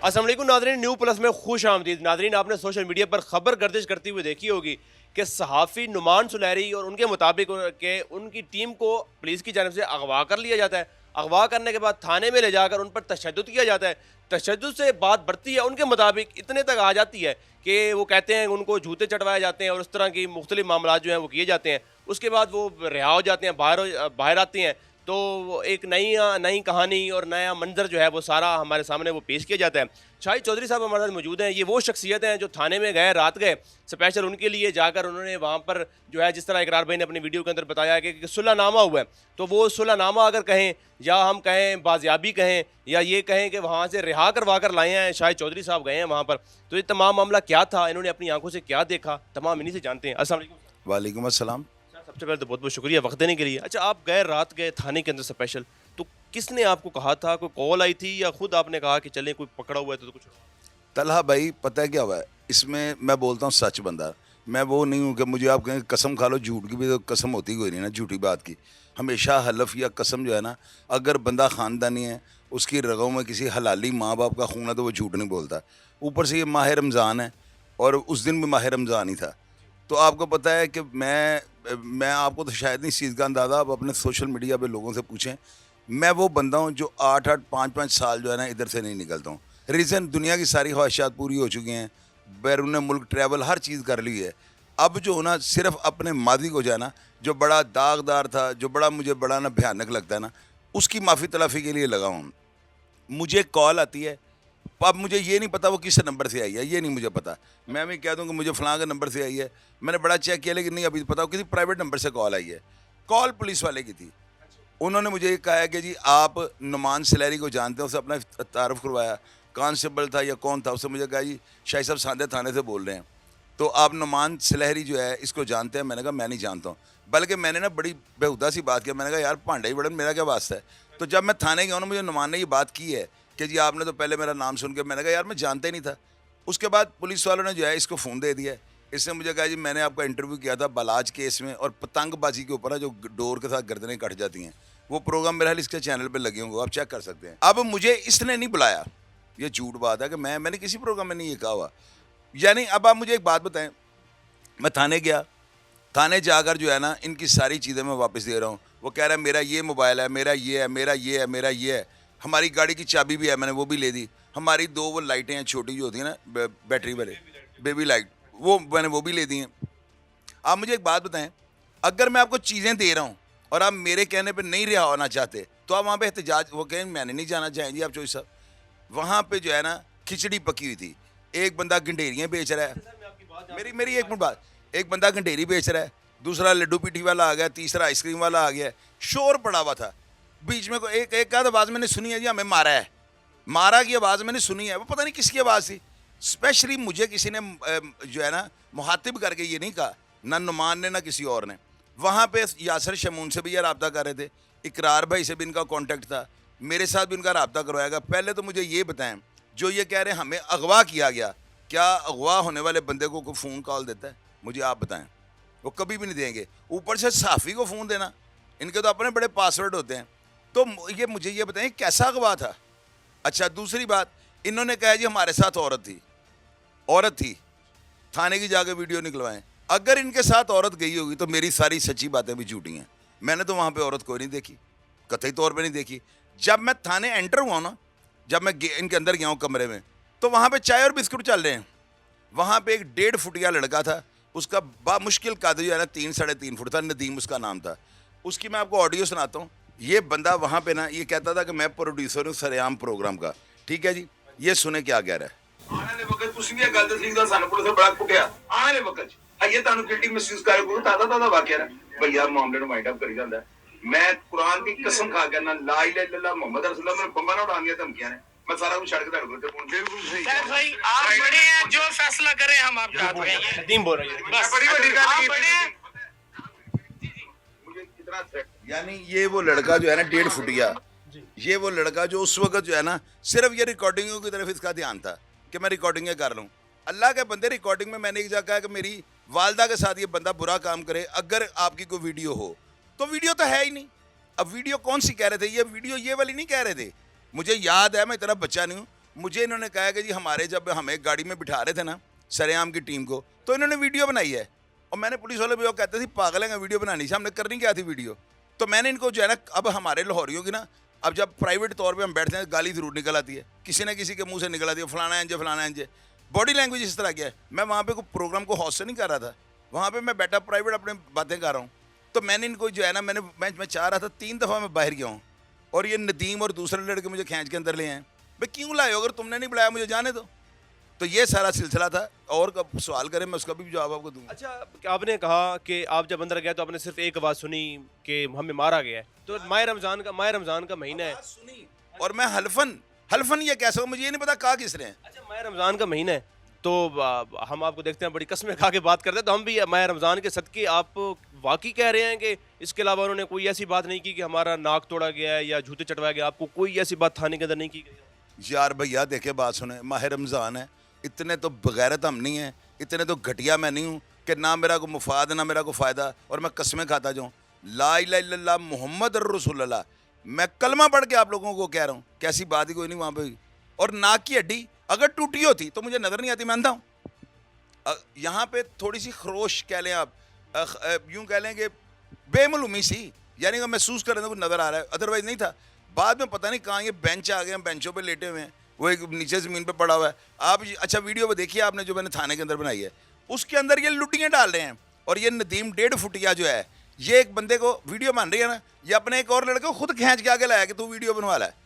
अस्सलाम वालेकुम नाज़रीन, न्यू प्लस में खुश आमदीद। नाज़रीन, आपने सोशल मीडिया पर खबर गर्दिश करती हुई देखी होगी कि सहाफ़ी नुमान सुलहरी और उनके मुताबिक के उनकी टीम को पुलिस की जानब से अगवा कर लिया जाता है। अगवा करने के बाद थाने में ले जाकर उन पर तशद्दुद किया जाता है। तशद्दुद से बात बढ़ती है, उनके मुताबिक इतने तक आ जाती है कि वो कहते हैं उनको जूते चढ़वाए जाते हैं और उस तरह की मुख्तलिफ मामला जो हैं वो किए जाते हैं। उसके बाद वो रिहा हो जाते हैं, बाहर आते हैं। तो वो एक नई नई कहानी और नया मंजर जो है वो सारा हमारे सामने वो पेश किया जाता है। शाहिद चौधरी साहब हमारे साथ मौजूद हैं। ये वो शख्सियत हैं जो थाने में गए, रात गए, स्पेशल उनके लिए जाकर उन्होंने वहाँ पर जो है, जिस तरह इकरार भाई ने अपनी वीडियो के अंदर बताया कि सुलहनामा हुआ है, तो वो सुलहनामा अगर कहें या हम कहें बाजियाबी कहें या ये कहें कि वहाँ से रिहा करवा कर लाए हैं, शाहिद चौधरी साहब गए हैं वहाँ पर। तो ये तमाम मामला क्या था, इन्होंने अपनी आंखों से क्या देखा, तमाम इन्हीं से जानते हैं। अस्सलाम वालेकुम। वालेकुम अस्सलाम। सबसे पहले तो बहुत बहुत शुक्रिया वक्त देने के लिए। अच्छा, आप गए, रात गए थाने के अंदर स्पेशल, तो किसने आपको कहा था? कोई कॉल आई थी या खुद आपने कहा कि चलें, कोई पकड़ा हुआ है तो कुछ? तलहा भाई, पता है क्या हुआ है इसमें? मैं बोलता हूँ सच बंदा, मैं वो नहीं हूँ कि मुझे आप कहें कसम खा लो। झूठ की भी तो कसम होती कोई नहीं ना, झूठी बात की। हमेशा हलफ या कसम जो है ना, अगर बंदा ख़ानदानी है, उसकी रगों में किसी हलाली माँ बाप का खून है तो वो झूठ नहीं बोलता। ऊपर से ये माह रमज़ान है और उस दिन भी माह रमज़ान ही था। तो आपको पता है कि मैं आपको तो शायद नहीं इस चीज़ का अंदाज़ा, आप अपने सोशल मीडिया पे लोगों से पूछें। मैं वो बंदा हूँ जो 8-8 5-5 साल जो है ना इधर से नहीं निकलता हूँ। रीज़न, दुनिया की सारी ख्वाहिशात पूरी हो चुकी हैं, बैरून मुल्क ट्रैवल हर चीज़ कर ली है। अब जो ना सिर्फ अपने मादी को जो है ना, जो बड़ा दागदार था, जो मुझे बड़ा ना भयानक लगता है ना, उसकी माफ़ी तलाफ़ी के लिए लगा हूँ। मुझे कॉल आती है, अब मुझे ये नहीं पता वो किस नंबर से आई है, ये नहीं मुझे पता। मैं भी कह दूँ कि मुझे फ़लाँ के नंबर से आई है, मैंने बड़ा चेक किया लेकिन नहीं अभी पता, किसी प्राइवेट नंबर से कॉल आई है। कॉल पुलिस वाले की थी। उन्होंने मुझे ये कहा है कि जी आप नुमान सुलहरी को जानते हैं, उसे अपना तारुफ करवाया, कांस्टेबल था या कौन था, उससे मुझे कहा जी शाही साहब सांदे थाने से बोल रहे हैं, तो आप नुमान सुलहरी जो है इसको जानते हैं? मैंने कहा मैं नहीं जानता हूँ। बल्कि मैंने ना बड़ी बेहुदा सी बात किया, मैंने कहा यार भांडा ही बड़न, मेरा क्या वास्ता है। तो जब मैं थाने गया ना, मुझे नुमान ने ये बात की है कि जी आपने तो पहले मेरा नाम सुन के, मैंने कहा यार मैं जानता ही नहीं था। उसके बाद पुलिस वालों ने जो है इसको फ़ोन दे दिया। इसने मुझे कहा जी मैंने आपका इंटरव्यू किया था बलाज केस में और पतंगबाजी के ऊपर ना, जो डोर के साथ गर्दनें कट जाती हैं, वो प्रोग्राम मेरा इसके चैनल पे लगे होंगे, आप चेक कर सकते हैं। अब मुझे इसने नहीं बुलाया, ये झूठ बात है कि मैंने किसी प्रोग्राम में नहीं ये कहा हुआ। यानी अब आप मुझे एक बात बताएं, मैं थाने गया, थाने जाकर जो है ना इनकी सारी चीज़ें मैं वापस दे रहा हूँ। वो कह रहा है मेरा ये मोबाइल है, मेरा ये है, मेरा ये है, मेरा ये है। हमारी गाड़ी की चाबी भी है, मैंने वो भी ले दी। हमारी 2 वो लाइटें हैं छोटी जो होती हैं ना, बैटरी वाले बेबी लाइट, वो मैंने वो भी ले दी हैं। आप मुझे एक बात बताएं, अगर मैं आपको चीज़ें दे रहा हूँ और आप मेरे कहने पे नहीं रिहा होना चाहते, तो आप वहाँ पे एहतजाज, वो कहें मैंने नहीं जाना चाहें जी आप चौधरी साहब। वहाँ पे जो है ना खिचड़ी पकी हुई थी। एक बंदा गंडेरियाँ बेच रहा है, मेरी एक मिनट बात, एक बंदा गंडेरी बेच रहा है, दूसरा लड्डू पीठी वाला आ गया, तीसरा आइसक्रीम वाला आ गया। शोर पड़ा हुआ था। बीच में को एक का आवाज़ मैंने सुनी है जी, हमें मारा है, मारा की आवाज़ मैंने सुनी है, वो पता नहीं किसकी आवाज़ थी। स्पेशली मुझे किसी ने जो है ना मुहातिब करके ये नहीं कहा, ना नुमान ने ना किसी और ने। वहाँ पे यासर शमून से भी यार रब्ता कर रहे थे, इकरार भाई से भी इनका कॉन्टेक्ट था, मेरे साथ भी उनका रब्ता करवाएगा। पहले तो मुझे ये बताएं, जो ये कह रहे हैं हमें अगवा किया गया, क्या अगवा होने वाले बंदे को कोई फ़ोन कॉल देता है? मुझे आप बताएं, वो कभी भी नहीं देंगे। ऊपर से सहाफ़ी को फ़ोन देना, इनके तो अपने बड़े पासवर्ड होते हैं। तो ये मुझे ये बताएं कैसा अगवा था? अच्छा, दूसरी बात, इन्होंने कहा जी हमारे साथ औरत थी, थाने की जाके वीडियो निकलवाएं। अगर इनके साथ औरत गई होगी तो मेरी सारी सच्ची बातें भी झूठी हैं। मैंने तो वहाँ पे औरत कोई नहीं देखी, कतई तौर पे नहीं देखी। जब मैं थाने एंटर हुआ ना, जब मैं इनके अंदर गया हूँ कमरे में, तो वहाँ पे चाय और बिस्कुट चल रहे हैं। वहाँ पे एक 1.5 फुटिया लड़का था, उसका बामुश्किल कद जो है ना 3 साढ़े 3 फुट था, नदीम उसका नाम था। उसकी मैं आपको ऑडियो सुनाता हूँ। ये बंदा वहाँ पे ना ये कहता था कि मैं प्रोड्यूसर हूँ सरेआम प्रोग्राम का, ठीक है जी। ये सुने क्या कह रहा है। आने वाले वक्त ਤੁਸੀਂ ਵੀ ਇਹ ਗੱਲ ਦੱਸਣੀ ਦਾ ਸਾਨੂੰ ਪੁਲਿਸ ਬੜਾ ਕੁੱਟਿਆ। ਆਉਣ ਵਾਲੇ ਵਕਤ ਇਹ ਤੁਹਾਨੂੰ ਗਿਲਟੀ ਮਹਿਸੂਸ ਕਰੇ ਕੋਈ ਤਾਦਾ ਵਾਕਿਆ ਹੈ ਭਈਆ, ਮਾਮਲੇ ਨੂੰ ਵਾਈਂਡ ਅਪ ਕਰੀ ਜਾਂਦਾ। मैं कुरान की कसम खा के ना ला इलाहा इल्लल्लाह मोहम्मद रसूलुल्लाह, मैं बम्बा ना उड़ाने की धमकियां ने, मैं सारा कुछ छड़ के धड़ को पहुंच। बिल्कुल सही सर भाई, आप बड़े हैं, जो फैसला करें हम आपके हाथ में हैं। नदीम बोल रही है बस बड़ी बड़ी गल आप बड़े हैं। मुझे कितना थ्रेट, यानी ये वो लड़का जो है ना 1.5 फुटिया, ये वो लड़का जो उस वक्त जो है ना सिर्फ ये रिकॉर्डिंगों की तरफ इसका ध्यान था कि मैं रिकॉर्डिंगें कर लूँ। अल्लाह के बंदे, रिकॉर्डिंग में मैंने एक जगह कहा कि मेरी वालदा के साथ ये बंदा बुरा काम करे, अगर आपकी कोई वीडियो हो तो वीडियो तो है ही नहीं। अब वीडियो कौन सी कह रहे थे? ये वीडियो ये वाली नहीं कह रहे थे। मुझे याद है, मैं इतना बच्चा नहीं हूँ, मुझे इन्होंने कहा कि जी हमारे जब हमें गाड़ी में बिठा रहे थे ना सरेआम की टीम को, तो इन्होंने वीडियो बनाई है। और मैंने पुलिस वाले भी वो कहते थे पागल है, वीडियो बनानी से हमने करनी क्या थी वीडियो। तो मैंने इनको जो है ना, अब हमारे लाहौरियों की ना, अब जब प्राइवेट तौर पे हम बैठते हैं गाली ज़रूर निकल आती है, किसी न किसी के मुंह से निकल आती है फलाना इंज। बॉडी लैंग्वेज इस तरह की है। मैं वहाँ पे कोई प्रोग्राम को हौस से नहीं कर रहा था, वहाँ पे मैं बैठा प्राइवेट अपने बातें कर रहा हूँ। तो मैंने इनको जो है ना, मैं चाह रहा था 3 दफ़ा मैं बाहर गया हूँ, और ये नदीम और दूसरे लड़के मुझे खींच के अंदर ले आए। भाई क्यों लाए हो, अगर तुमने नहीं बुलाया मुझे जाने दो। तो ये सारा सिलसिला था, और कब सवाल करें मैं उसका भी जवाब आपको दूंगा। अच्छा, आपने कहा कि आप जब अंदर गए तो आपने सिर्फ एक आवाज़ सुनी कि हमें मारा गया है। तो माह रमज़ान का महीना है। सुनी, और मैं हल्फन ये कह सकूँ, मुझे ये नहीं पता कहा किसने। अच्छा, माह रमज़ान का महीना है, तो हम आपको देखते हैं बड़ी कस्में खा के बात करते हैं, तो हम भी माह रमज़ान के सदके आप वाकई कह रहे हैं कि इसके अलावा उन्होंने कोई ऐसी बात नहीं की कि हमारा नाक तोड़ा गया है या जूते चटवाया गया, आपको कोई ऐसी बात थाने के अंदर नहीं की गई? यार भैया देखे बात सुने, माह रमज़ान है, इतने तो बगैरत हम नहीं हैं, इतने तो घटिया मैं नहीं हूँ कि ना मेरा को मुफाद ना मेरा को फ़ायदा, और मैं कस्में खाता जाऊँ। ला इलाहा इल्लल्लाह मुहम्मद रसूलुल्लाह, मैं कलमा पढ़ के आप लोगों को कह रहा हूँ, कैसी बात ही कोई नहीं वहाँ पे हुई। और नाक की हड्डी अगर टूटी होती तो मुझे नज़र नहीं आती, मैं अंधा हूँ। यहाँ पे थोड़ी सी खरोश कह लें आप, यूँ कह लें कि बेमालूमी सी, यानी कि महसूस कर रहे थे कुछ नज़र आ रहा है, अदरवाइज़ नहीं था। बाद में पता नहीं कहाँ ये बेंच आ गए, हम बेंचों पे लेटे हुए हैं, वो एक नीचे ज़मीन पे पड़ा हुआ है। आप अच्छा वीडियो में देखिए आपने, जो मैंने थाने के अंदर बनाई है, उसके अंदर ये लुटियाँ डाल रहे हैं। और ये नदीम 1.5 फुटिया जो है, ये एक बंदे को वीडियो बन रही है ना, ये अपने एक और लड़के को खुद खींच के आगे लाया कि तू वीडियो बनवा ला है।